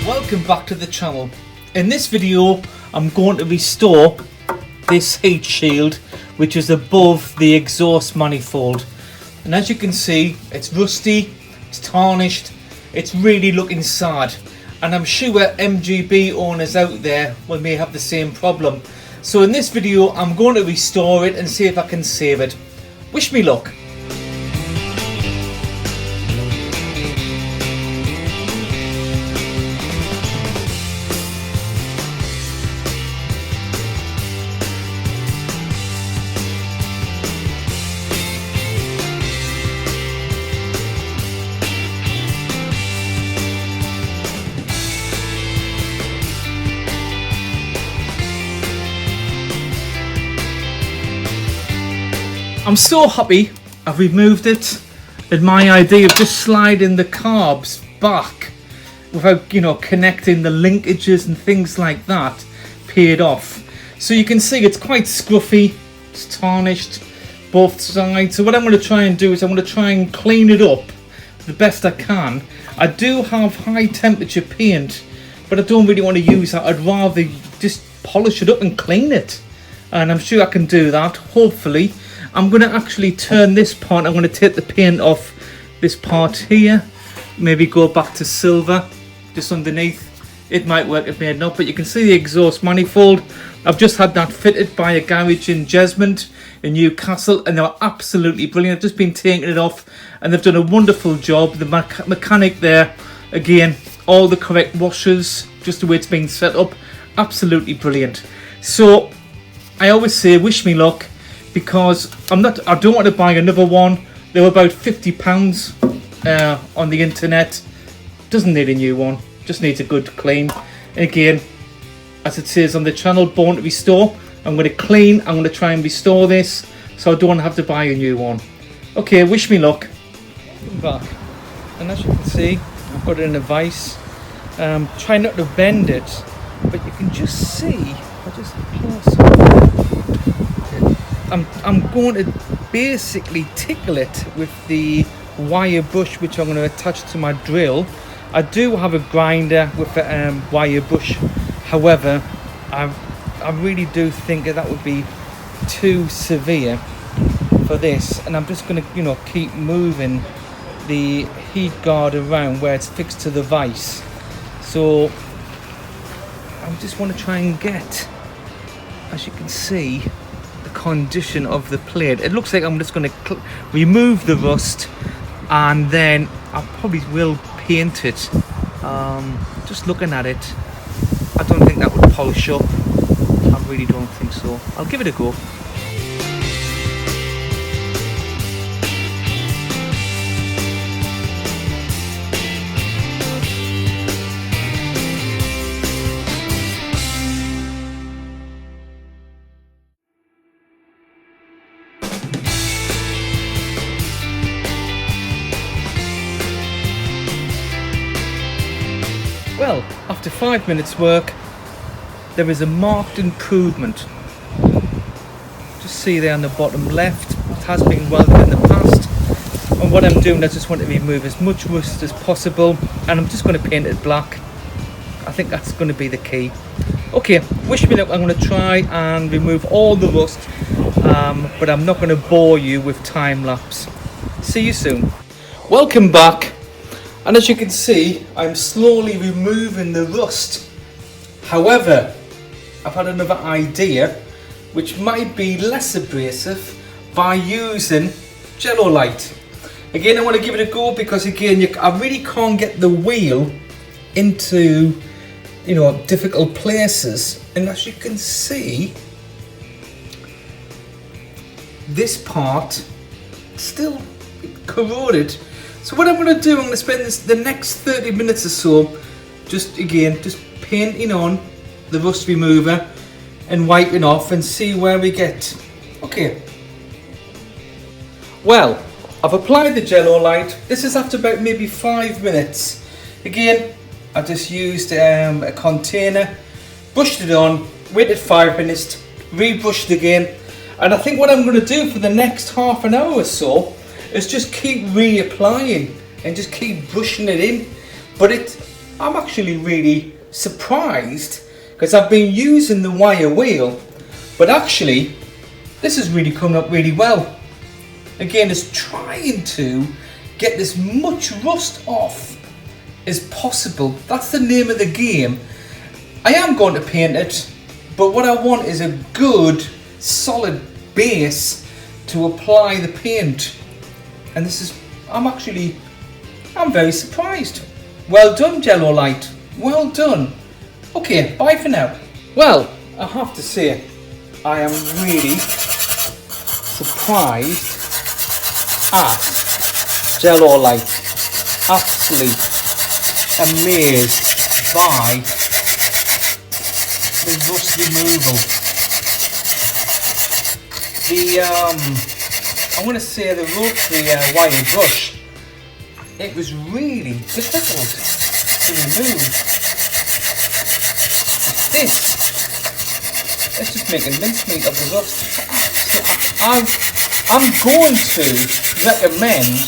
Welcome back to the channel. In this video I'm going to restore this heat shield which is above the exhaust manifold, and as you can see it's rusty, it's tarnished, it's really looking sad, and I'm sure MGB owners out there may have the same problem. So in this video I'm going to restore it and see if I can save it. Wish me luck. I'm so happy I've removed it, and my idea of just sliding the carbs back without, connecting the linkages and things like that paid off. So you can see it's quite scruffy, it's tarnished both sides. So what I'm going to try and do is I'm going to try and clean it up the best I can. I do have high temperature paint, but I don't really want to use that. I'd rather just polish it up and clean it, and I'm sure I can do that, hopefully. I'm going to actually turn this part, I'm going to take the paint off this part here, maybe go back to silver just underneath. It might work if made not, but you can see the exhaust manifold. I've just had that fitted by a garage in Jesmond in Newcastle, and they're absolutely brilliant. I've just been taking it off and they've done a wonderful job. The mechanic there, again, all the correct washers, just the way it's been set up, absolutely brilliant. So I always say wish me luck, because I don't want to buy another one. They were about £50 on the internet. Doesn't need a new one, just needs a good clean. And again, as it says on the channel, born to restore. I'm going to clean, I'm going to try and restore this so I don't have to buy a new one. Okay, wish me luck. Back, and as you can see, I've got it in a vise. Try not to bend it, but you can just see, if I just close I'm going to basically tickle it with the wire brush which I'm going to attach to my drill. I do have a grinder with a wire brush, however I really do think that would be too severe for this, and I'm just going to keep moving the heat guard around where it's fixed to the vise. So I just want to try and get, as you can see, condition of the plate. It looks like I'm just going to remove the rust, and then I probably will paint it. Just looking at it, I don't think that would polish up. I really don't think so. I'll give it a go. Well, after 5 minutes work, there is a marked improvement. Just see there on the bottom left, it has been welded in the past. And what I'm doing, I just want to remove as much rust as possible, and I'm just going to paint it black. I think that's going to be the key. Okay, wish me luck. I'm going to try and remove all the rust, but I'm not going to bore you with time lapse. See you soon. Welcome back. And as you can see, I'm slowly removing the rust. However, I've had another idea which might be less abrasive by using Jenolite. Again, I want to give it a go because again, I really can't get the wheel into, difficult places. And as you can see, this part still corroded. So what I'm going to do, I'm going to spend the next 30 minutes or so just painting on the rust remover and wiping off and see where we get. Okay. Well, I've applied the Jenolite. This is after about maybe 5 minutes. Again, I just used a container, brushed it on, waited 5 minutes, rebrushed again, and I think what I'm going to do for the next half an hour or so is just keep reapplying and just keep brushing it in. But I'm actually really surprised because I've been using the wire wheel, but actually this is really coming up really well. Again, it's trying to get as much rust off as possible. That's the name of the game. I am going to paint it, but what I want is a good solid base to apply the paint. And this is, I'm very surprised. Well done, Jenolite. Well done. Okay, bye for now. Well, I have to say, I am really surprised at Jenolite. Absolutely amazed by the rust removal. I want to say the rotary wire brush, it was really difficult to remove. Let's just make a mincemeat of the rust. I'm going to recommend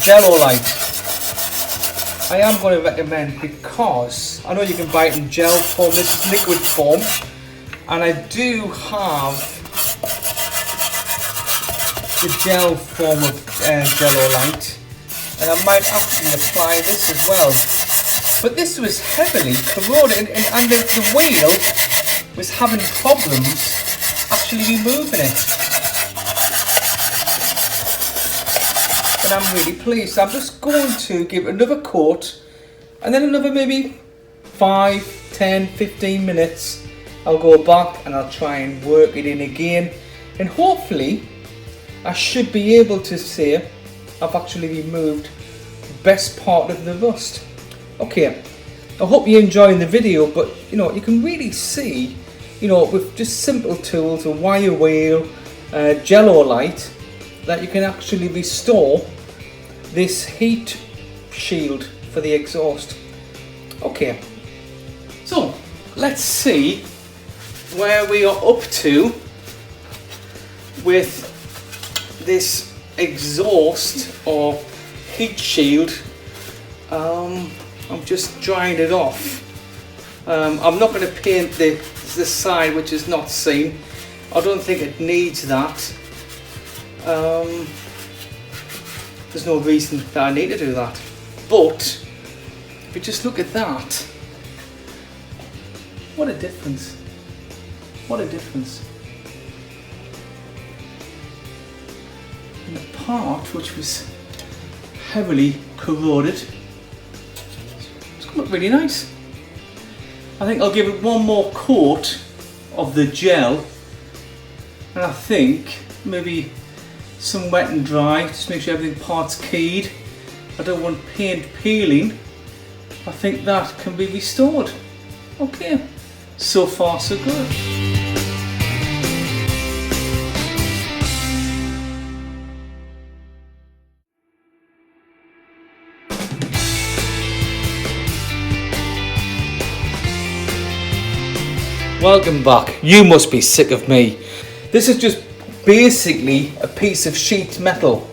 Jenolite. I am going to recommend because I know you can buy it in gel form. This is liquid form, and I do have the gel form of Jenolite, and I might actually apply this as well. But this was heavily corroded, and the wheel was having problems actually removing it. And I'm really pleased. I'm just going to give it another coat, and then another maybe 5, 10, 15 minutes. I'll go back and I'll try and work it in again, and hopefully I should be able to say I've actually removed the best part of the rust. Okay, I hope you're enjoying the video, but you know, you can really see, you know, with just simple tools, a wire wheel, Jenolite, that you can actually restore this heat shield for the exhaust. Okay, so let's see where we are up to with this exhaust or heat shield. I'm just drying it off. I'm not going to paint the side which is not seen. I don't think it needs that. There's no reason that I need to do that. But if you just look at that, what a difference. What a difference. And the part which was heavily corroded, it's come up really nice. I think I'll give it one more coat of the gel, and I think maybe some wet and dry, just make sure everything part's keyed. I don't want paint peeling. I think that can be restored. Okay, so far so good. Welcome back. You must be sick of me. This is just basically a piece of sheet metal.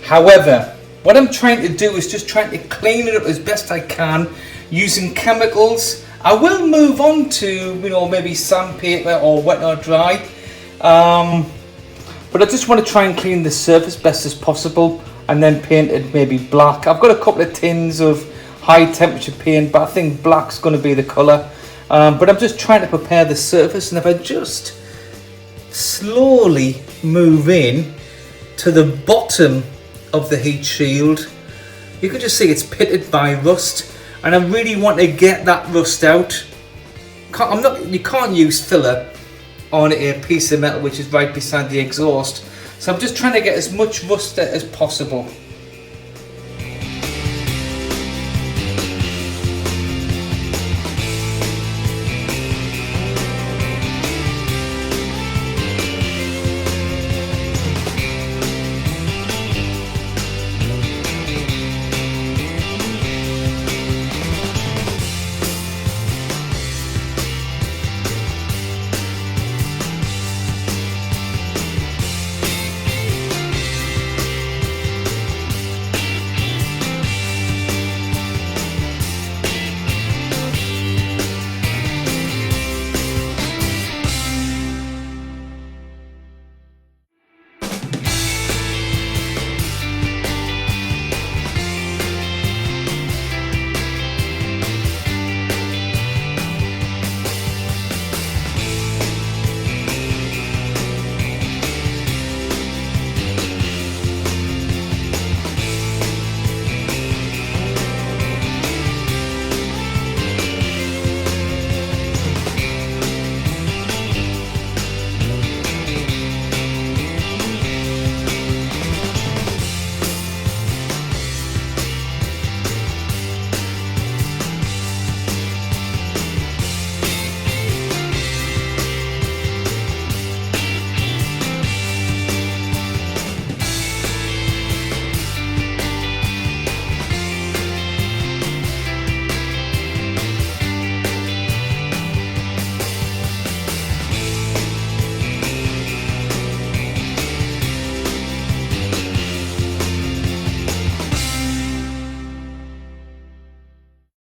However, what I'm trying to do is just trying to clean it up as best I can using chemicals. I will move on to, you know, maybe sandpaper or wet or dry. But I just want to try and clean the surface best as possible and then paint it maybe black. I've got a couple of tins of high temperature paint, but I think black's going to be the colour. But I'm just trying to prepare the surface, and if I just slowly move in to the bottom of the heat shield, you can just see it's pitted by rust, and I really want to get that rust out. You can't use filler on a piece of metal which is right beside the exhaust, so I'm just trying to get as much rust as possible.